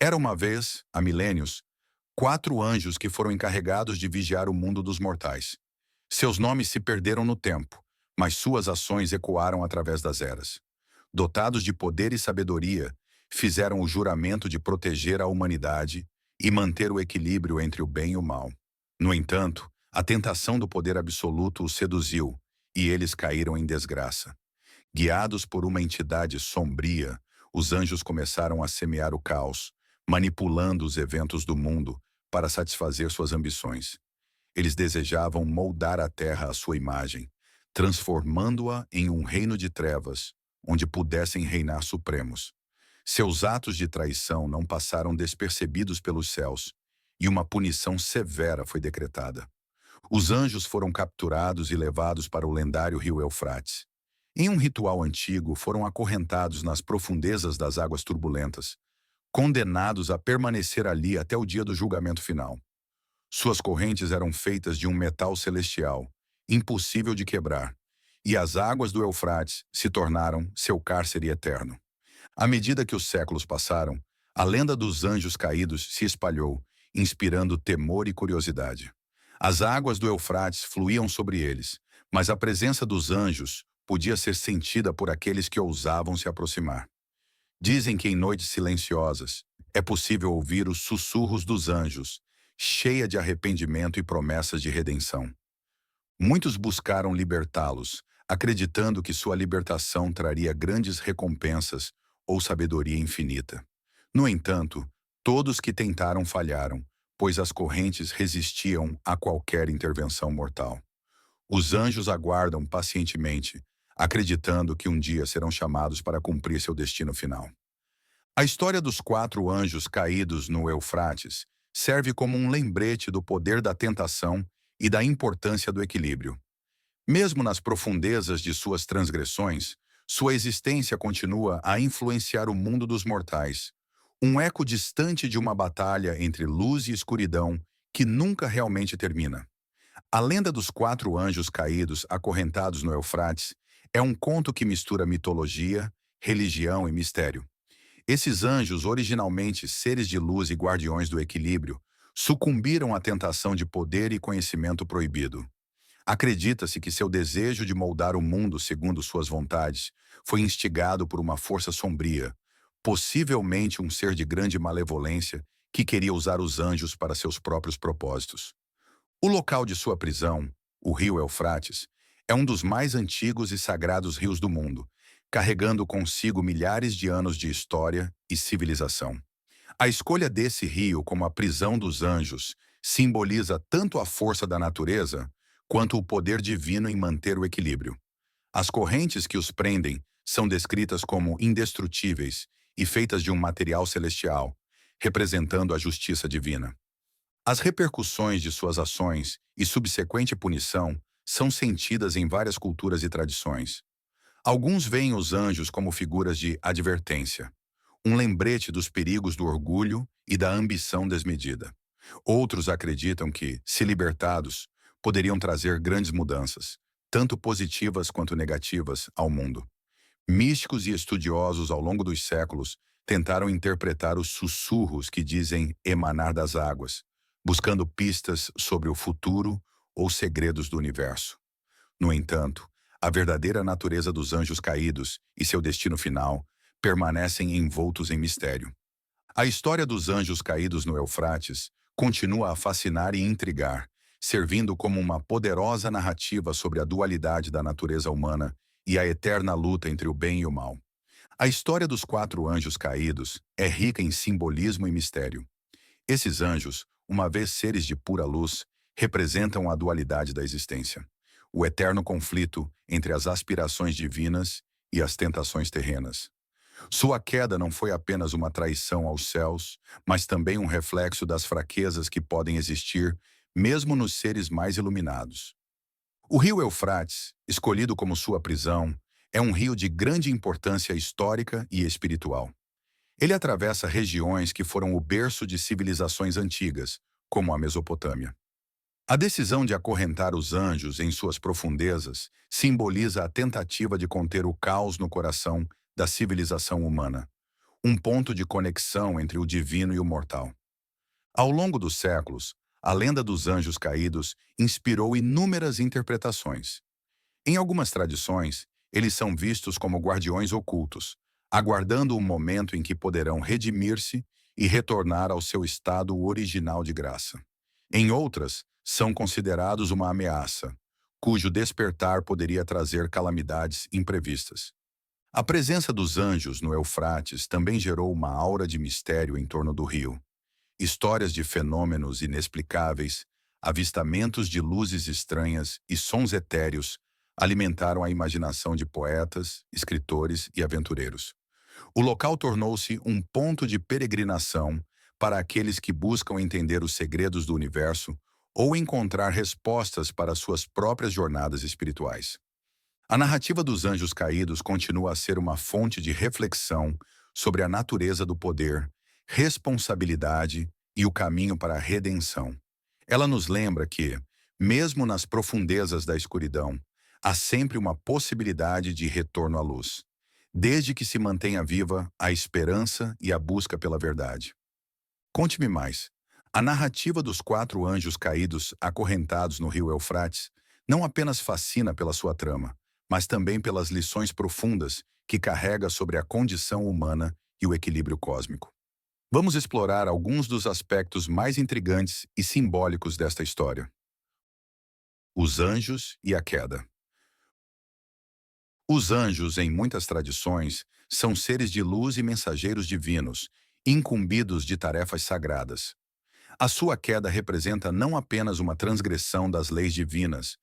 Era uma vez, há milênios, quatro anjos que foram encarregados de vigiar o mundo dos mortais. Seus nomes se perderam no tempo, mas suas ações ecoaram através das eras. Dotados de poder e sabedoria, fizeram o juramento de proteger a humanidade e manter o equilíbrio entre o bem e o mal. No entanto, a tentação do poder absoluto os seduziu e eles caíram em desgraça. Guiados por uma entidade sombria, os anjos começaram a semear o caos, manipulando os eventos do mundo para satisfazer suas ambições. Eles desejavam moldar a terra à sua imagem, transformando-a em um reino de trevas, onde pudessem reinar supremos. Seus atos de traição não passaram despercebidos pelos céus, e uma punição severa foi decretada. Os anjos foram capturados e levados para o lendário rio Eufrates. Em um ritual antigo, foram acorrentados nas profundezas das águas turbulentas, condenados a permanecer ali até o dia do julgamento final. Suas correntes eram feitas de um metal celestial, impossível de quebrar, e as águas do Eufrates se tornaram seu cárcere eterno. À medida que os séculos passaram, a lenda dos anjos caídos se espalhou, inspirando temor e curiosidade. As águas do Eufrates fluíam sobre eles, mas a presença dos anjos podia ser sentida por aqueles que ousavam se aproximar. Dizem que em noites silenciosas é possível ouvir os sussurros dos anjos, cheia de arrependimento e promessas de redenção. Muitos buscaram libertá-los, acreditando que sua libertação traria grandes recompensas ou sabedoria infinita. No entanto, todos que tentaram falharam, pois as correntes resistiam a qualquer intervenção mortal. Os anjos aguardam pacientemente, acreditando que um dia serão chamados para cumprir seu destino final. A história dos quatro anjos caídos no Eufrates serve como um lembrete do poder da tentação e da importância do equilíbrio. Mesmo nas profundezas de suas transgressões, sua existência continua a influenciar o mundo dos mortais, um eco distante de uma batalha entre luz e escuridão que nunca realmente termina. A lenda dos quatro anjos caídos acorrentados no Eufrates é um conto que mistura mitologia, religião e mistério. Esses anjos, originalmente seres de luz e guardiões do equilíbrio, sucumbiram à tentação de poder e conhecimento proibido. Acredita-se que seu desejo de moldar o mundo segundo suas vontades foi instigado por uma força sombria, possivelmente um ser de grande malevolência que queria usar os anjos para seus próprios propósitos. O local de sua prisão, o rio Eufrates, é um dos mais antigos e sagrados rios do mundo, carregando consigo milhares de anos de história e civilização. A escolha desse rio como a prisão dos anjos simboliza tanto a força da natureza quanto o poder divino em manter o equilíbrio. As correntes que os prendem são descritas como indestrutíveis e feitas de um material celestial, representando a justiça divina. As repercussões de suas ações e subsequente punição são sentidas em várias culturas e tradições. Alguns veem os anjos como figuras de advertência, um lembrete dos perigos do orgulho e da ambição desmedida. Outros acreditam que, se libertados, poderiam trazer grandes mudanças, tanto positivas quanto negativas, ao mundo. Místicos e estudiosos ao longo dos séculos tentaram interpretar os sussurros que dizem emanar das águas, buscando pistas sobre o futuro ou segredos do universo. No entanto, a verdadeira natureza dos anjos caídos e seu destino final permanecem envoltos em mistério. A história dos anjos caídos no Eufrates continua a fascinar e intrigar, servindo como uma poderosa narrativa sobre a dualidade da natureza humana e a eterna luta entre o bem e o mal. A história dos quatro anjos caídos é rica em simbolismo e mistério. Esses anjos, uma vez seres de pura luz, representam a dualidade da existência, o eterno conflito entre as aspirações divinas e as tentações terrenas. Sua queda não foi apenas uma traição aos céus, mas também um reflexo das fraquezas que podem existir mesmo nos seres mais iluminados. O rio Eufrates, escolhido como sua prisão, é um rio de grande importância histórica e espiritual. Ele atravessa regiões que foram o berço de civilizações antigas, como a Mesopotâmia. A decisão de acorrentar os anjos em suas profundezas simboliza a tentativa de conter o caos no coração da civilização humana. um ponto de conexão entre o divino e o mortal. Ao longo dos séculos, a lenda dos anjos caídos inspirou inúmeras interpretações. Em algumas tradições, eles são vistos como guardiões ocultos, aguardando o momento em que poderão redimir-se e retornar ao seu estado original de graça. Em outras, são considerados uma ameaça, cujo despertar poderia trazer calamidades imprevistas. A presença dos anjos no Eufrates também gerou uma aura de mistério em torno do rio. Histórias de fenômenos inexplicáveis, avistamentos de luzes estranhas e sons etéreos alimentaram a imaginação de poetas, escritores e aventureiros. O local tornou-se um ponto de peregrinação para aqueles que buscam entender os segredos do universo ou encontrar respostas para suas próprias jornadas espirituais. A narrativa dos anjos caídos continua a ser uma fonte de reflexão sobre a natureza do poder, responsabilidade e o caminho para a redenção. Ela nos lembra que, mesmo nas profundezas da escuridão, há sempre uma possibilidade de retorno à luz, desde que se mantenha viva a esperança e a busca pela verdade. Conte-me mais. A narrativa dos 4 anjos caídos acorrentados no rio Eufrates não apenas fascina pela sua trama, mas também pelas lições profundas que carrega sobre a condição humana e o equilíbrio cósmico. Vamos explorar alguns dos aspectos mais intrigantes e simbólicos desta história. Os anjos e a queda. Os anjos, em muitas tradições, são seres de luz e mensageiros divinos, incumbidos de tarefas sagradas. A sua queda representa não apenas uma transgressão das leis divinas,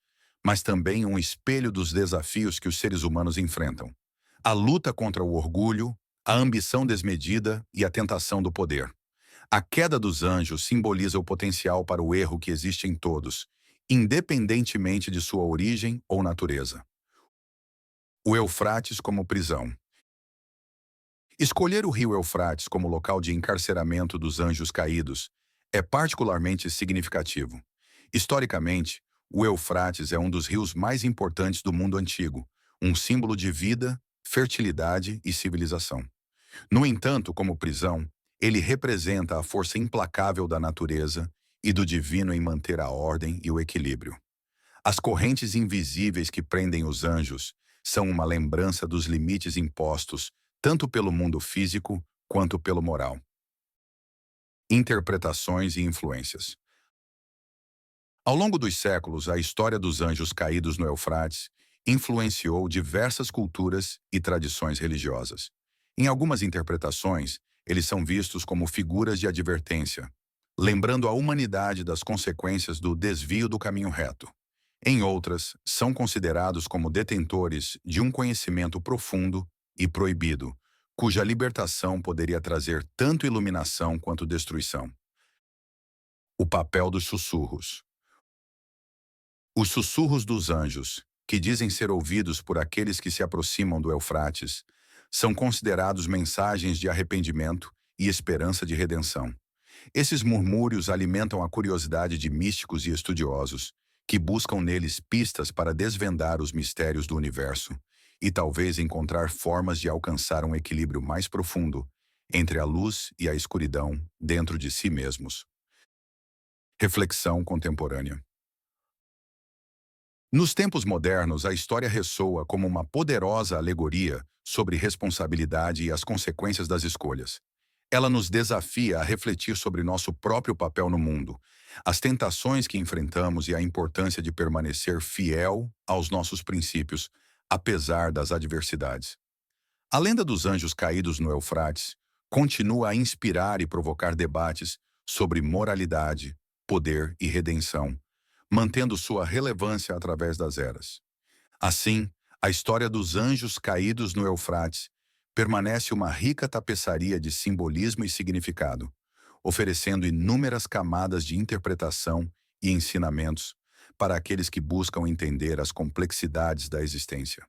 mas também um espelho dos desafios que os seres humanos enfrentam. A luta contra o orgulho, a ambição desmedida e a tentação do poder. A queda dos anjos simboliza o potencial para o erro que existe em todos, independentemente de sua origem ou natureza. O Eufrates como prisão. Escolher o rio Eufrates como local de encarceramento dos anjos caídos é particularmente significativo. Historicamente, o Eufrates é um dos rios mais importantes do mundo antigo, um símbolo de vida, fertilidade e civilização. No entanto, como prisão, ele representa a força implacável da natureza e do divino em manter a ordem e o equilíbrio. As correntes invisíveis que prendem os anjos são uma lembrança dos limites impostos tanto pelo mundo físico quanto pelo moral. Interpretações e influências. Ao longo dos séculos, a história dos anjos caídos no Eufrates influenciou diversas culturas e tradições religiosas. Em algumas interpretações, eles são vistos como figuras de advertência, lembrando a humanidade das consequências do desvio do caminho reto. Em outras, são considerados como detentores de um conhecimento profundo e proibido, cuja libertação poderia trazer tanto iluminação quanto destruição. O papel dos sussurros. Os sussurros dos anjos, que dizem ser ouvidos por aqueles que se aproximam do Eufrates, são considerados mensagens de arrependimento e esperança de redenção. Esses murmúrios alimentam a curiosidade de místicos e estudiosos, que buscam neles pistas para desvendar os mistérios do universo e talvez encontrar formas de alcançar um equilíbrio mais profundo entre a luz e a escuridão dentro de si mesmos. Reflexão contemporânea. Nos tempos modernos, a história ressoa como uma poderosa alegoria sobre responsabilidade e as consequências das escolhas. Ela nos desafia a refletir sobre nosso próprio papel no mundo, as tentações que enfrentamos e a importância de permanecer fiel aos nossos princípios, apesar das adversidades. A lenda dos anjos caídos no Eufrates continua a inspirar e provocar debates sobre moralidade, poder e redenção, mantendo sua relevância através das eras. Assim, a história dos anjos caídos no Eufrates permanece uma rica tapeçaria de simbolismo e significado, oferecendo inúmeras camadas de interpretação e ensinamentos para aqueles que buscam entender as complexidades da existência.